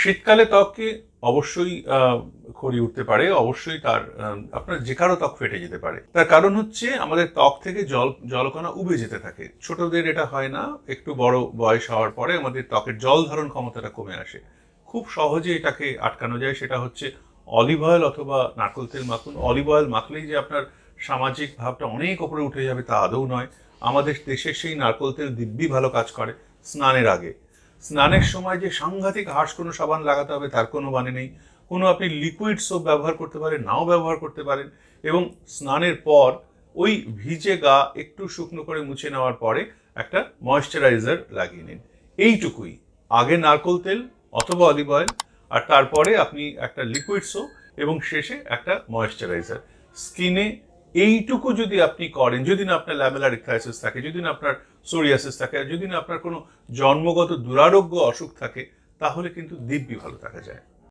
শীতকালে ত্বকে অবশ্যই খড়ি উঠতে পারে, অবশ্যই তার আপনার যে কারো ত্বক ফেটে যেতে পারে। তার কারণ হচ্ছে আমাদের ত্বক থেকে জলকণা উবে যেতে থাকে। ছোটদের এটা হয় না, একটু বড় বয়স হওয়ার পরে আমাদের ত্বকের জল ধারণ ক্ষমতাটা কমে আসে। খুব সহজে এটাকে আটকানো যায়, সেটা হচ্ছে অলিভ অয়েল অথবা নারকেল তেল মাখুন। অলিভ অয়েল মাখলেই যে আপনার সামাজিক ভাবটা অনেক ওপরে উঠে যাবে তা আদৌ নয়। আমাদের দেশের সেই নারকেল তেল দিব্যি ভালো কাজ করে স্নানের আগে। স্নানের সময় যে সাংঘাতিক হার্শ কোনো সাবান লাগাতে হবে তার কোনো মানে নেই। কোনো আপনি লিকুইড সোপ ব্যবহার করতে পারেন, নাও ব্যবহার করতে পারেন। এবং স্নানের পর ওই ভিজে গা একটু শুকনো করে মুছে নেওয়ার পরে একটা ময়েশ্চারাইজার লাগিয়ে নিন। এইটুকুই। আগে নারকেল তেল অথবা অলিভ অয়েল, আর তারপরে আপনি একটা লিকুইড সোপ, এবং শেষে একটা ময়েশ্চারাইজার। স্কিনে এইটুকু যদি আপনি করেন, যদি না আপনার ল্যামেলার ইকথাইসিস থাকে, যদি না আপনার সোরিয়াসিস থাকে, আর যদি না আপনার কোনো জন্মগত দুরারোগ্য অসুখ থাকে, তাহলে কিন্তু দিব্যি ভালো থাকা যায়।